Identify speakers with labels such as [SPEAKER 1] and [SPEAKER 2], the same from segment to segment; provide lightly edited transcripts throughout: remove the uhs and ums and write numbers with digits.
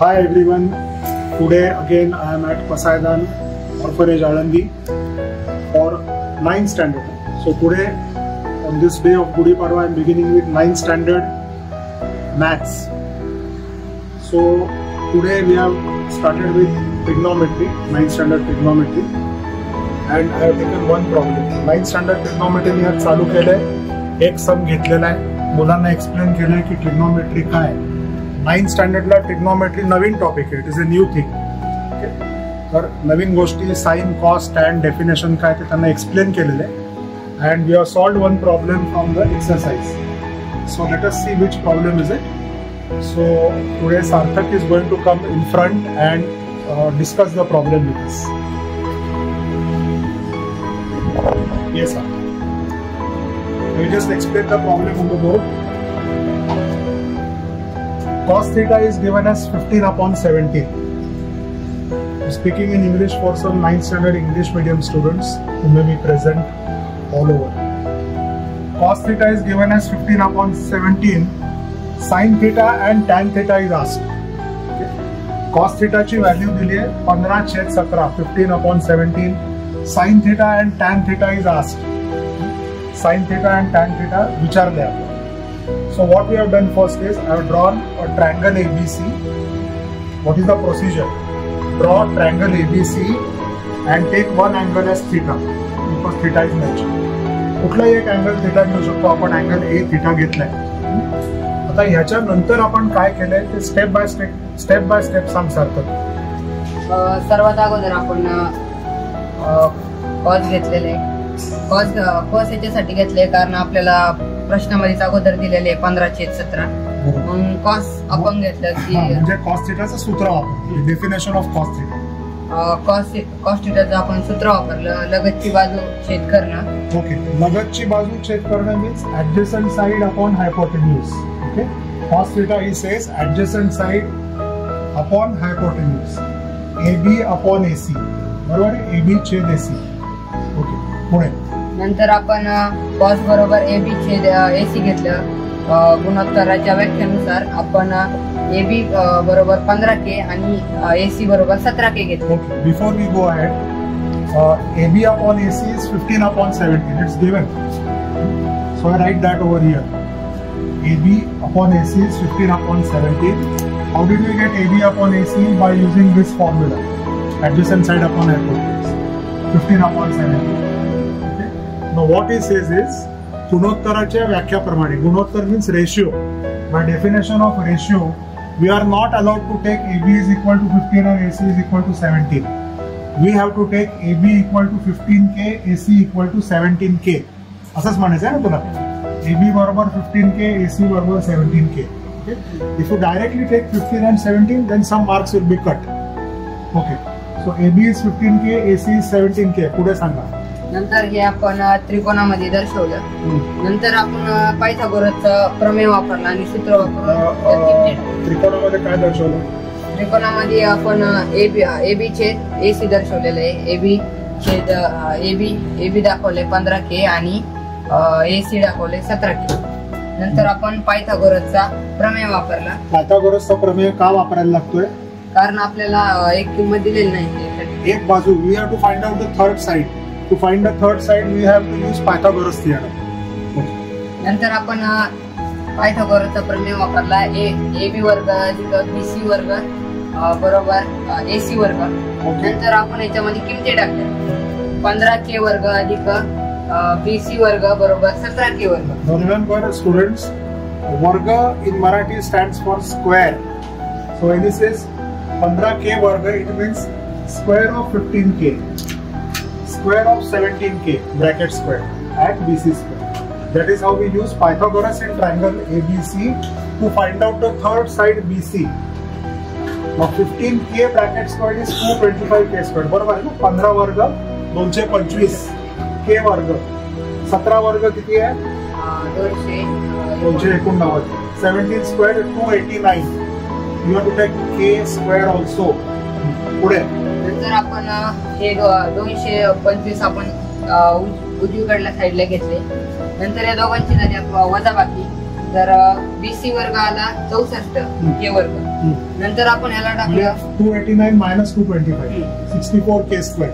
[SPEAKER 1] Hi everyone, today again I am at Pasaidan Orphanage Alandi for 9th standard. So today on this day of Gudi Padwa I am beginning with 9th standard maths. So today we have started with trigonometry, 9th standard trigonometry, and I have taken one problem. 9th standard trigonometry मी आज चालू केले, एक सम घेतलेला आहे, मुलांना explain केले की trigonometry काय आहे. 9th स्टँडर्डला ट्रिग्नोमेट्री नवीन टॉपिक आहे, it is a new thing. तर नवीन गोष्टी साइन कॉस टॅन डेफिनेशन काय ते त्यांना एक्सप्लेन केलेले आहे. And we have solved one problem from the exercise. So let us see which problem is it. So today Sarthak is going to come in front and discuss the problem with us. Yes sir. We just explain the problem on the board. Cos theta is given as 15 upon 17. Speaking in English for some 9th standard English medium students who may be present all over. Cos theta is given as 15 upon 17. Sin theta and tan theta is asked. Okay. Cos theta ची value दिली आहे 15/17, 15 upon 17. Sin theta and tan theta is asked. Sin theta and tan theta विचारले आपण. So what we have done first is I have drawn a triangle ABC. What is the procedure? Draw triangle ABC and take one angle as theta because theta is mentioned. कुठलाही एक angle theta घेऊ शकतो आपण. Angle A theta घेतलाय. आता ह्याच्या नंतर आपण काय केलंय ते स्टेप बाय स्टेप सांग सार्थक.
[SPEAKER 2] सर्वात अगोदर आपण कॉस घेतलेले. कॉस याच्यासाठी घेतले कारण आपल्याला प्रश्नामध्ये अगोदर दिलेले 15/17. मग कॉस आपण घेतलं की
[SPEAKER 1] म्हणजे कॉस थीटाचं सूत्र वापरलं. Definition of cos theta.
[SPEAKER 2] Cos थीटाचं आपण सूत्र वापरलं. लगतची बाजू छेद करणं.
[SPEAKER 1] ओके. लगतची बाजू छेद करणं means adjacent side upon hypotenuse. Okay. Cos theta ही says adjacent side upon hypotenuse. AB upon AC. बरोबर. AB छेद AC. ओके. पुढे
[SPEAKER 2] नंतर आपण कॉस बरोबर AB छेद AC घेतलं. गुणोत्तराच्या व्याख्येनुसार आपण AB बरोबर 15K आणि AC बरोबर 17K घेतलं.
[SPEAKER 1] Okay. Before we go ahead, AB upon AC is 15 upon 17. It's given. So I write that over here. AB upon AC is 15 upon 17. How did we get AB upon AC? By using this formula. Adjacent side upon hypotenuse. 15 upon 17. Okay. Now what he says is गुणोत्तराच्या व्याख्याप्रमाणे. गुणोत्तर means ratio. By definition of ratio, we are not allowed to take AB is equal to 15 and AC is equal to 17. We have to take AB equal to 15K, AC equal to 17K. असंच म्हणायचं आहे ना तुला. AB बरोबर 15K, AC बरोबर 17K. Okay. If you directly take 15 and 17, then some marks will be cut. Okay. So AB is 15K, AC is 17K. पुढे सांगा.
[SPEAKER 2] नंतर हे आपण त्रिकोणामध्ये दर्शवलं. नंतर आपण पायथागोरसचं प्रमेय वापरला आणि सूत्र वापरून
[SPEAKER 1] त्रिकोणामध्ये काय दर्शवलं.
[SPEAKER 2] त्रिकोणामध्ये आपण AB छेद AC दर्शवलेलं आहे. AB दाखवले 15K आणि AC दाखवले 17K. नंतर आपण पायथागोरसचा प्रमेय वापरला.
[SPEAKER 1] पायथागोरसचा प्रमेय का वापरायला लागतोय?
[SPEAKER 2] कारण आपल्याला एक किंमत दिलेली नाही.
[SPEAKER 1] एक बाजू. We have to find out the third side. To find the third side, we have to use Pythagoras theorem.
[SPEAKER 2] नंतर आपण पायथागोरसचा प्रमेय वापरला. AB वर्ग अधिक BC वर्ग बरोबर AC वर्ग. नंतर आपण याच्यामध्ये किमती टाकल्या. 15K वर्ग अधिक BC वर्ग बरोबर 17K वर्ग.
[SPEAKER 1] Remember students, वर्ग in Marathi stands for square. So when this is 15K वर्ग, it means square of 15K. Square of 17K bracket square at BC square. That is how we use Pythagoras in triangle ABC to find out the third side BC. Now 15K bracket square is 225K square. बरोबर आहे ना. 15 वर्ग 225. K वर्ग 17 वर्ग किती आहे? 289. 17 square 289. You have to take K square also. पुढे
[SPEAKER 2] नंतर आपण हे 225 आपण उजवीकडल्या साईडला घेतले. नंतर या दोघांची झाली वजाबाकी. तर बीसी वर्ग आला 64 के वर्ग. नंतर आपण ह्याला टाकूया
[SPEAKER 1] 289 मायनस 225 64 के स्क्वेअर.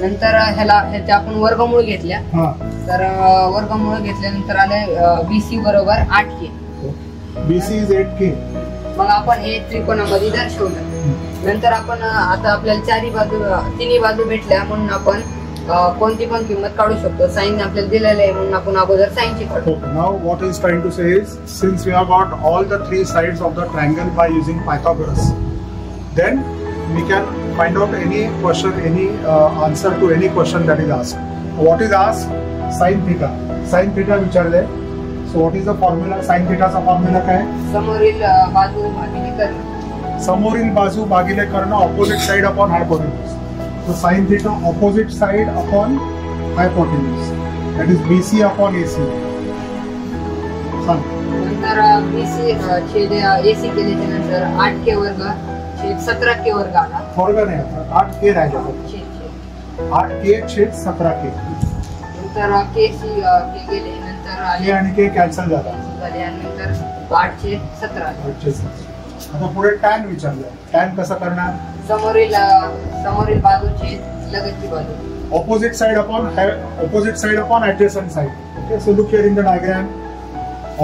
[SPEAKER 2] नंतर ह्याचे आपण वर्गमूळ घेतल्या. तर वर्गमूळ घेतल्यानंतर आले बीसी बरोबर 8k.
[SPEAKER 1] BC is 8k.
[SPEAKER 2] मग आपण हे त्रिकोणामध्ये दर्शवलं. नंतर आपण आता आपल्याला तिन्ही बाजू भेटल्या म्हणून आपण कोणती पण किंमत काढू शकतो. साइन आपल्याला दिलेलं आहे म्हणून आपण अगोदर साइनची काढू.
[SPEAKER 1] Now what he is trying to say is, since we have got all the three sides of the triangle by using Pythagoras, then we can find out any question, any answer to any question that is asked. What is asked? Sin theta. Sin theta विचारले. So what is the formula? Sin theta चा formula काय?
[SPEAKER 2] समोरील बाजू भागिले कर्ण.
[SPEAKER 1] समोरील बाजू भागिले कर्ण, opposite side upon hypotenuse. So sin theta opposite side upon hypotenuse, that is BC upon AC.
[SPEAKER 2] नंतर BC छेद AC केल्याच्या नंतर 8k वर्ग छेद 17k वर्ग आला.
[SPEAKER 1] वर्ग नाही, 8k राहिला. 8k छेद 17k.
[SPEAKER 2] नंतर k गेले, नंतर
[SPEAKER 1] आले आणि k कॅन्सल झाला.
[SPEAKER 2] आणि नंतर 8 छेद 17.
[SPEAKER 1] आता पुढे टॅन विचारलं. टॅन कसं करणार?
[SPEAKER 2] समोरील बाजू छेद लगतची बाजू.
[SPEAKER 1] Opposite side upon adjacent side. Okay, so look here in the diagram.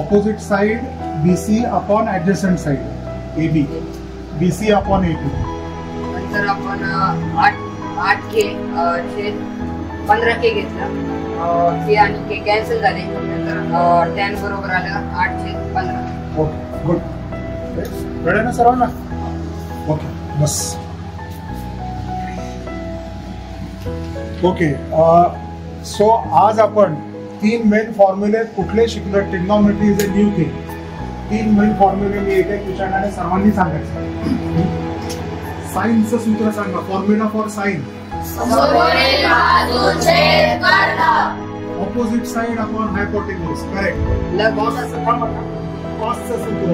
[SPEAKER 1] Opposite side BC upon adjacent side AB. BC upon AB.
[SPEAKER 2] नंतर आपण 8k छेद 15k घेतला. k आणि k कॅन्सल झाले. नंतर टॅन बरोबर आलं 8 छेद 15.
[SPEAKER 1] Okay, good. कळलं ना सर्वांना? ओके, बस. ओके, सो आज आपण 3 मेन फॉर्म्युले कुठले शिकलो. Trigonometry is a new thing. 3 main फॉर्म्युले मी एक विचारणारे सर्वांनी सांगायचं. साइनचं सूत्र सांगा. Formula for sine. Opposite side upon hypotenuse. Correct. कॉसचं सूत्र.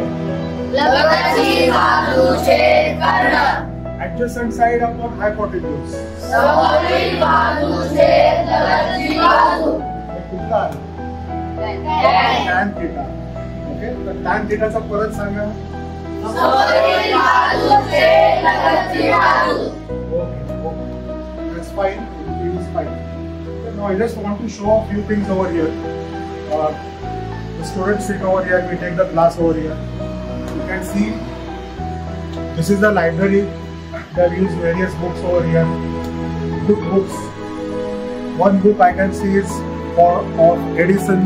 [SPEAKER 1] Adjacent side upon hypotenuse. कुठला? Tan theta. Okay, तर tan theta चा परत सांगा. That's fine. It is fine. Now I just want to show a few things over here. The students sit over here. We take the class over here. You can see this is the library. They have used various books over here. Good books. One book I can see is of Edison.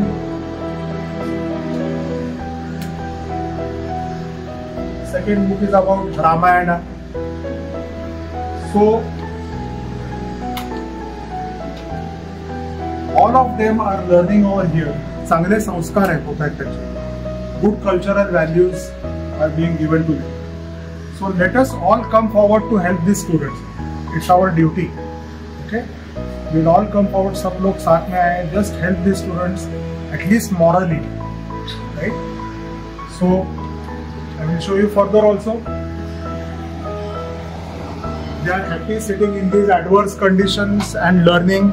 [SPEAKER 1] Second book is about Ramayana. So all of them are learning over here. चांगले संस्कार आहेत होतात त्याचे. Good cultural values are being given to them. So let us all come forward to help these students. It's our duty. Okay? We'll all come forward. सब लोग साथ में आए. Just help these students, at least morally, right? So I will show you further also. They are happy sitting in these adverse conditions and learning.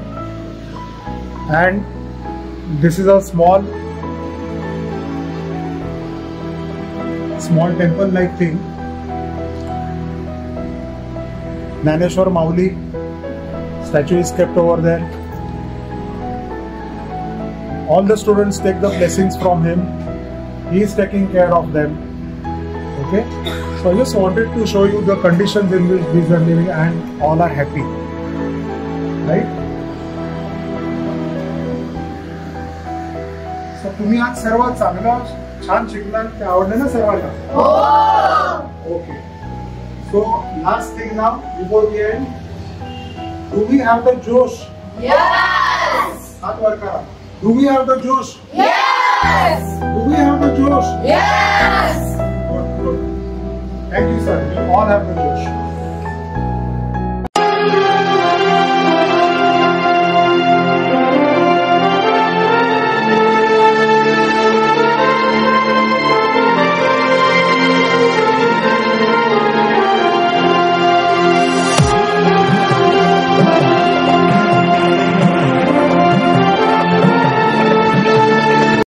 [SPEAKER 1] And this is a small temple-like thing. Naneshwar Mauli statue is kept over there. All the students take the blessings from him. He is taking care of them. Okay, so I just wanted to show you the conditions in which these are living, and all are happy, right? So तुम्ही आज सर्व चांगलं छान शिकलात. ते आवडलं ना सर्वांना? हो. Okay. So last thing now, before we end, do we have the Josh?
[SPEAKER 3] Yes.
[SPEAKER 1] हाथ वर करा. Do we have the Josh?
[SPEAKER 3] Yes.
[SPEAKER 1] Do we have the Josh?
[SPEAKER 3] Yes.
[SPEAKER 1] Good, good. Thank you, sir. We all have the Josh.